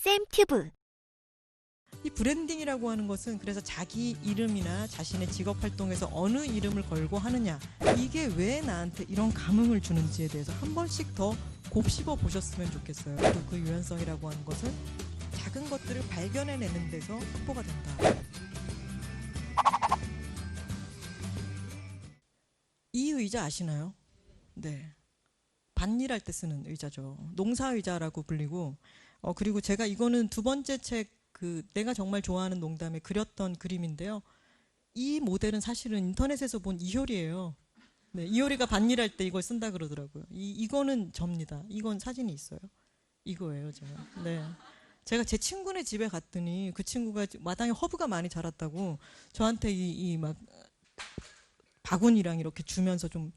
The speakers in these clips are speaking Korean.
쌤튜브. 이 브랜딩이라고 하는 것은 그래서 자기 이름이나 자신의 직업 활동에서 어느 이름을 걸고 하느냐, 이게 왜 나한테 이런 감흥을 주는지에 대해서 한 번씩 더 곱씹어 보셨으면 좋겠어요. 그리고 그 유연성이라고 하는 것은 작은 것들을 발견해내는 데서 확보가 된다. 이 의자 아시나요? 네, 밭일할 때 쓰는 의자죠. 농사의자라고 불리고, 그리고 제가 이거는 두 번째 책 내가 정말 좋아하는 농담에 그렸던 그림인데요. 이 모델은 사실은 인터넷에서 본 이효리예요. 네, 이효리가 밭일할 때 이걸 쓴다 그러더라고요. 이거는 접니다. 이건 사진이 있어요. 이거예요, 제가. 네. 제가 제 친구네 집에 갔더니 그 친구가 마당에 허브가 많이 자랐다고 저한테 막 바구니랑 이렇게 주면서 좀,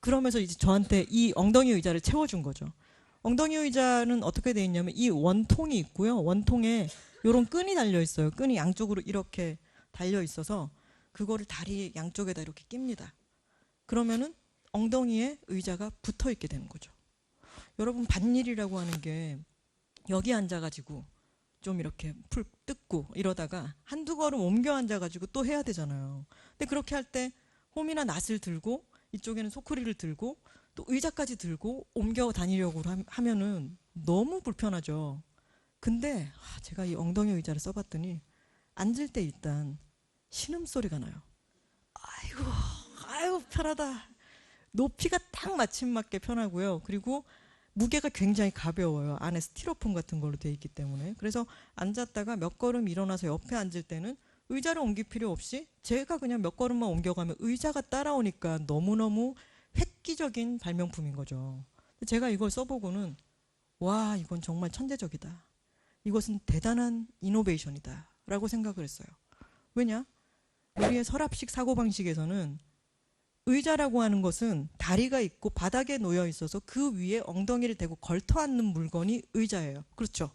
그러면서 이제 저한테 이 엉덩이 의자를 채워준 거죠. 엉덩이 의자는 어떻게 돼 있냐면 이 원통이 있고요. 원통에 요런 끈이 달려 있어요. 끈이 양쪽으로 이렇게 달려 있어서 그거를 다리 양쪽에다 이렇게 낍니다. 그러면은 엉덩이에 의자가 붙어 있게 되는 거죠. 여러분, 밭일이라고 하는 게 여기 앉아가지고 좀 이렇게 풀 뜯고 이러다가 한두 걸음 옮겨 앉아가지고 또 해야 되잖아요. 근데 그렇게 할 때 홈이나 낫을 들고 이쪽에는 소쿠리를 들고 또 의자까지 들고 옮겨 다니려고 하면은 너무 불편하죠. 근데 제가 이 엉덩이 의자를 써봤더니 앉을 때 일단 신음소리가 나요. 아이고 편하다. 높이가 딱 맞춤맞게 편하고요. 그리고 무게가 굉장히 가벼워요. 안에 스티로폼 같은 걸로 되어 있기 때문에. 그래서 앉았다가 몇 걸음 일어나서 옆에 앉을 때는 의자를 옮길 필요 없이 제가 그냥 몇 걸음만 옮겨가면 의자가 따라오니까 너무너무 획기적인 발명품인 거죠. 제가 이걸 써보고는 와, 이건 정말 천재적이다. 이것은 대단한 이노베이션이다 라고 생각을 했어요. 왜냐? 우리의 서랍식 사고방식에서는 의자라고 하는 것은 다리가 있고 바닥에 놓여 있어서 그 위에 엉덩이를 대고 걸터 앉는 물건이 의자예요. 그렇죠?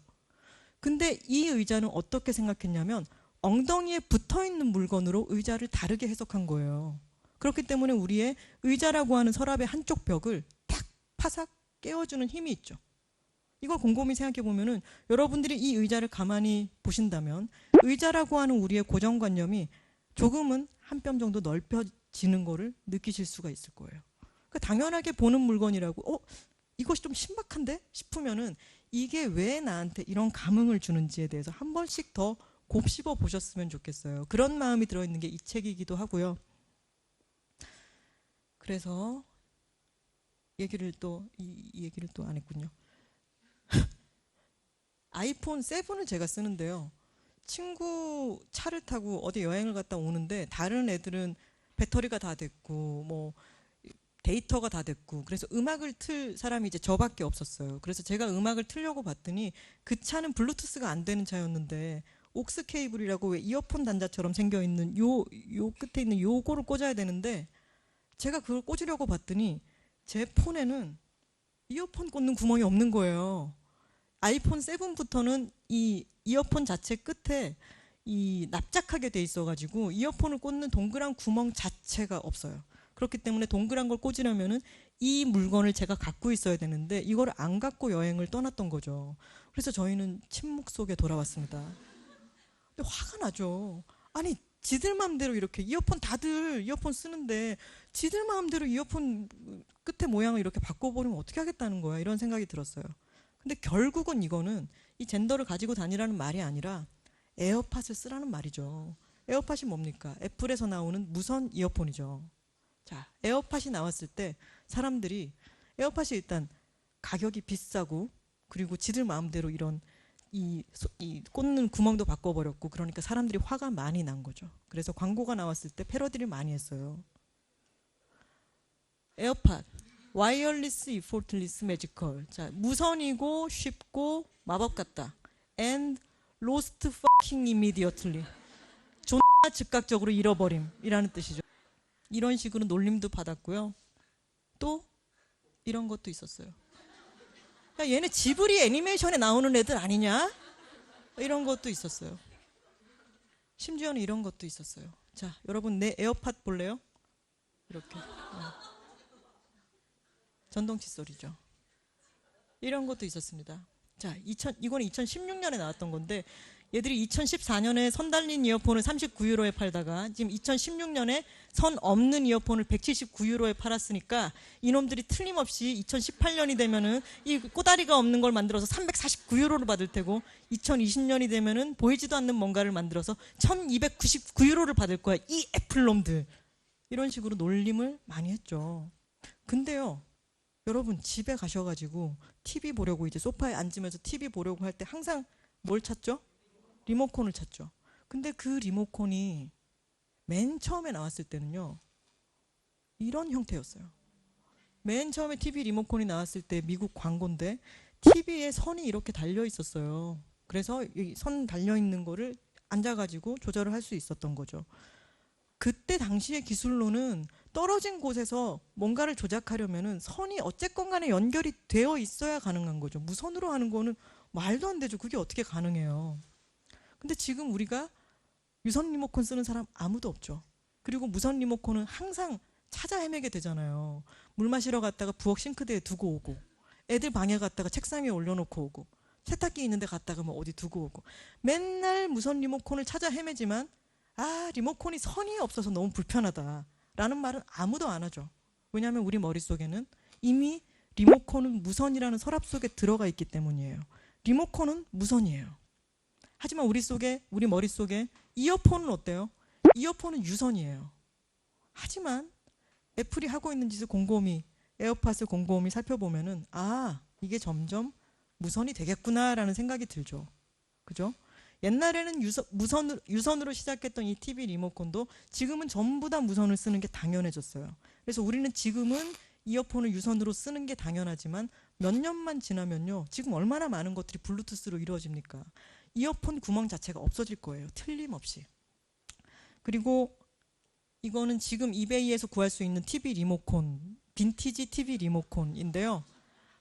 근데 이 의자는 어떻게 생각했냐면 엉덩이에 붙어 있는 물건으로 의자를 다르게 해석한 거예요. 그렇기 때문에 우리의 의자라고 하는 서랍의 한쪽 벽을 탁 파삭 깨워주는 힘이 있죠. 이걸 곰곰이 생각해 보면은 여러분들이 이 의자를 가만히 보신다면 의자라고 하는 우리의 고정관념이 조금은 한 뼘 정도 넓혀지는 거를 느끼실 수가 있을 거예요. 그러니까 당연하게 보는 물건이라고 이것이 좀 신박한데 싶으면은 이게 왜 나한테 이런 감흥을 주는지에 대해서 한 번씩 더 곱씹어 보셨으면 좋겠어요. 그런 마음이 들어있는 게 이 책이기도 하고요. 그래서 이 얘기를 또 안 했군요. 아이폰 7을 제가 쓰는데요. 친구 차를 타고 어디 여행을 갔다 오는데 다른 애들은 배터리가 다 됐고 뭐 데이터가 다 됐고 그래서 음악을 틀 사람이 이제 저밖에 없었어요. 그래서 제가 음악을 틀려고 봤더니 그 차는 블루투스가 안 되는 차였는데 옥스 케이블이라고 왜 이어폰 단자처럼 생겨 있는 요 끝에 있는 요거를 꽂아야 되는데 제가 그걸 꽂으려고 봤더니 제 폰에는 이어폰 꽂는 구멍이 없는 거예요. 아이폰 7부터는 이 이어폰 자체 끝에 이 납작하게 돼 있어가지고 이어폰을 꽂는 동그란 구멍 자체가 없어요. 그렇기 때문에 동그란 걸 꽂으려면은 이 물건을 제가 갖고 있어야 되는데 이걸 안 갖고 여행을 떠났던 거죠. 그래서 저희는 침묵 속에 돌아왔습니다. 근데 화가 나죠. 아니, 지들 마음대로 이렇게 다들 이어폰 쓰는데 지들 마음대로 이어폰 끝에 모양을 이렇게 바꿔버리면 어떻게 하겠다는 거야, 이런 생각이 들었어요. 근데 결국은 이거는 이 젠더를 가지고 다니라는 말이 아니라 에어팟을 쓰라는 말이죠. 에어팟이 뭡니까? 애플에서 나오는 무선 이어폰이죠. 자, 에어팟이 나왔을 때 사람들이 에어팟이 일단 가격이 비싸고 그리고 지들 마음대로 이런 이 꽂는 구멍도 바꿔버렸고 그러니까 사람들이 화가 많이 난 거죠. 그래서 광고가 나왔을 때 패러디를 많이 했어요. 에어팟 와이어리스 이포틀리스 매지컬. 자, 무선이고 쉽고 마법 같다. And lost fucking immediately. 존나 즉각적으로 잃어버림이라는 뜻이죠. 이런 식으로 놀림도 받았고요. 또 이런 것도 있었어요. 야, 얘네 지브리 애니메이션에 나오는 애들 아니냐? 이런 것도 있었어요. 심지어는 이런 것도 있었어요. 자, 여러분 내 에어팟 볼래요? 이렇게. 전동 칫솔이죠. 이런 것도 있었습니다. 자, 이거는 2016년에 나왔던 건데 얘들이 2014년에 선 달린 이어폰을 39유로에 팔다가 지금 2016년에 선 없는 이어폰을 179유로에 팔았으니까 이놈들이 틀림없이 2018년이 되면은 이 꼬다리가 없는 걸 만들어서 349유로를 받을 테고 2020년이 되면은 보이지도 않는 뭔가를 만들어서 1299유로를 받을 거야. 이 애플놈들. 이런 식으로 놀림을 많이 했죠. 근데요, 여러분 집에 가셔가지고 TV 보려고 이제 소파에 앉으면서 TV 보려고 할 때 항상 뭘 찾죠? 리모컨을 찾죠. 근데 그 리모컨이 맨 처음에 나왔을 때는요, 이런 형태였어요. 맨 처음에 TV 리모컨이 나왔을 때 미국 광고인데 TV에 선이 이렇게 달려 있었어요. 그래서 이 선 달려 있는 거를 앉아가지고 조절을 할 수 있었던 거죠. 그때 당시의 기술로는 떨어진 곳에서 뭔가를 조작하려면은 선이 어쨌건 간에 연결이 되어 있어야 가능한 거죠. 무선으로 하는 거는 말도 안 되죠. 그게 어떻게 가능해요. 근데 지금 우리가 유선 리모컨 쓰는 사람 아무도 없죠. 그리고 무선 리모컨은 항상 찾아 헤매게 되잖아요. 물 마시러 갔다가 부엌 싱크대에 두고 오고, 애들 방에 갔다가 책상 위에 올려놓고 오고, 세탁기 있는데 갔다가 뭐 어디 두고 오고, 맨날 무선 리모컨을 찾아 헤매지만 리모컨이 선이 없어서 너무 불편하다 라는 말은 아무도 안 하죠. 왜냐하면 우리 머릿속에는 이미 리모컨은 무선이라는 서랍 속에 들어가 있기 때문이에요. 리모컨은 무선이에요. 하지만 우리 머릿속에 이어폰은 어때요? 이어폰은 유선이에요. 하지만 애플이 하고 있는 짓을 곰곰이, 에어팟을 곰곰이 살펴보면은 이게 점점 무선이 되겠구나라는 생각이 들죠. 그죠? 옛날에는 유선으로 시작했던 이 TV 리모컨도 지금은 전부 다 무선을 쓰는 게 당연해졌어요. 그래서 우리는 지금은 이어폰을 유선으로 쓰는 게 당연하지만 몇 년만 지나면요, 지금 얼마나 많은 것들이 블루투스로 이루어집니까? 이어폰 구멍 자체가 없어질 거예요. 틀림없이. 그리고 이거는 지금 이베이에서 구할 수 있는 TV 리모컨, 빈티지 TV 리모컨인데요.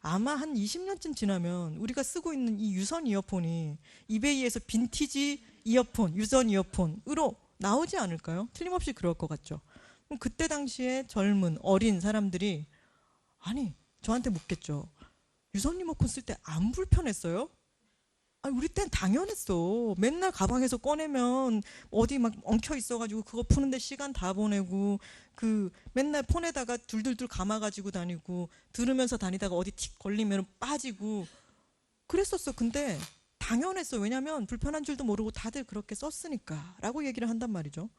아마 한 20년쯤 지나면 우리가 쓰고 있는 이 유선 이어폰이 이베이에서 빈티지 이어폰, 유선 이어폰으로 나오지 않을까요? 틀림없이 그럴 것 같죠. 그럼 그때 당시에 젊은 어린 사람들이 저한테 묻겠죠. 유선 리모컨 쓸 때 안 불편했어요? 우리 땐 당연했어. 맨날 가방에서 꺼내면 어디 막 엉켜 있어가지고 그거 푸는데 시간 다 보내고, 맨날 폰에다가 둘둘둘 감아가지고 다니고, 들으면서 다니다가 어디 틱 걸리면 빠지고 그랬었어. 근데 당연했어. 왜냐면 불편한 줄도 모르고 다들 그렇게 썼으니까 라고 얘기를 한단 말이죠.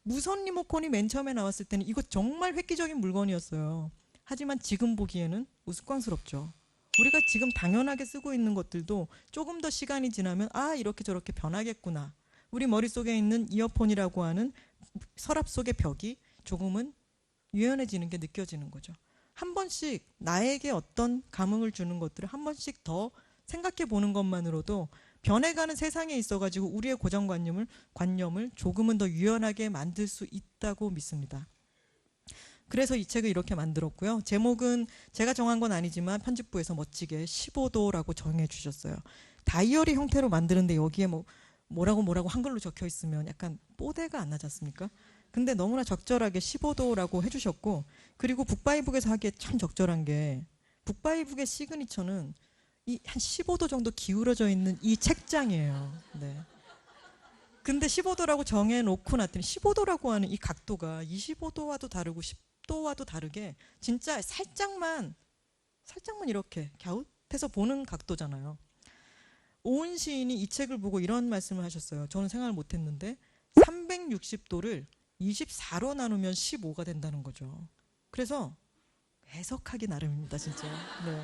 무선 리모컨이 맨 처음에 나왔을 때는 이거 정말 획기적인 물건이었어요. 하지만 지금 보기에는 우스꽝스럽죠. 우리가 지금 당연하게 쓰고 있는 것들도 조금 더 시간이 지나면 이렇게 저렇게 변하겠구나. 우리 머릿속에 있는 이어폰이라고 하는 서랍 속의 벽이 조금은 유연해지는 게 느껴지는 거죠. 한 번씩 나에게 어떤 감흥을 주는 것들을 한 번씩 더 생각해 보는 것만으로도 변해가는 세상에 있어가지고 우리의 관념을 조금은 더 유연하게 만들 수 있다고 믿습니다. 그래서 이 책을 이렇게 만들었고요. 제목은 제가 정한 건 아니지만 편집부에서 멋지게 15도라고 정해 주셨어요. 다이어리 형태로 만드는데 여기에 뭐라고 한글로 적혀 있으면 약간 뽀대가 안 나지 않습니까? 근데 너무나 적절하게 15도라고 해주셨고, 그리고 북바이북에서 하기에 참 적절한 게, 북바이북의 시그니처는 이 한 15도 정도 기울어져 있는 이 책장이에요. 네. 근데 15도라고 정해놓고 났더니 15도라고 하는 이 각도가 25도와도 다르고 10도와도 다르게 진짜 살짝만 이렇게 갸웃해서 보는 각도잖아요. 오은 시인이 이 책을 보고 이런 말씀을 하셨어요. 저는 생각을 못했는데 360도를 24로 나누면 15가 된다는 거죠. 그래서 해석하기 나름입니다, 진짜. 네.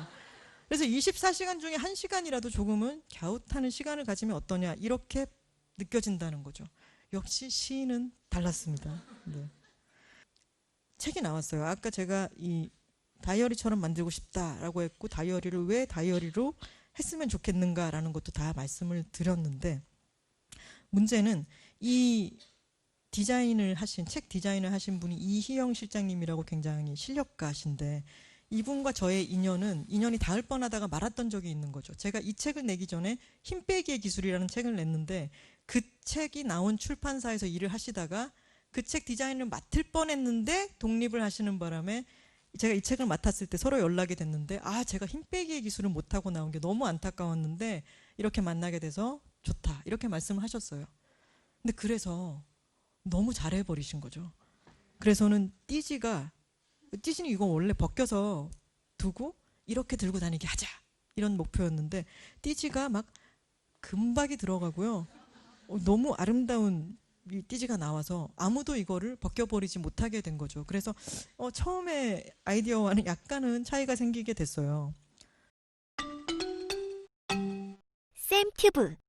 그래서 24시간 중에 1시간이라도 조금은 갸웃하는 시간을 가지면 어떠냐, 이렇게 느껴진다는 거죠. 역시 시인은 달랐습니다. 네. 책이 나왔어요. 아까 제가 이 다이어리처럼 만들고 싶다라고 했고, 다이어리를 왜 다이어리로 했으면 좋겠는가라는 것도 다 말씀을 드렸는데, 문제는 이 책 디자인을 하신 분이 이희영 실장님이라고 굉장히 실력가신데, 이분과 저의 인연이 닿을 뻔하다가 말았던 적이 있는 거죠. 제가 이 책을 내기 전에 힘 빼기의 기술이라는 책을 냈는데, 그 책이 나온 출판사에서 일을 하시다가 그 책 디자인을 맡을 뻔했는데 독립을 하시는 바람에 제가 이 책을 맡았을 때 서로 연락이 됐는데 제가 힘 빼기의 기술을 못하고 나온 게 너무 안타까웠는데 이렇게 만나게 돼서 좋다 이렇게 말씀을 하셨어요. 근데 그래서 너무 잘해버리신 거죠. 그래서는 띠지는 이거 원래 벗겨서 두고 이렇게 들고 다니게 하자 이런 목표였는데 띠지가 막 금박이 들어가고요. 너무 아름다운 이 띠지가 나와서 아무도 이거를 벗겨버리지 못하게 된 거죠. 그래서 처음에 아이디어와는 약간은 차이가 생기게 됐어요. 쌤튜브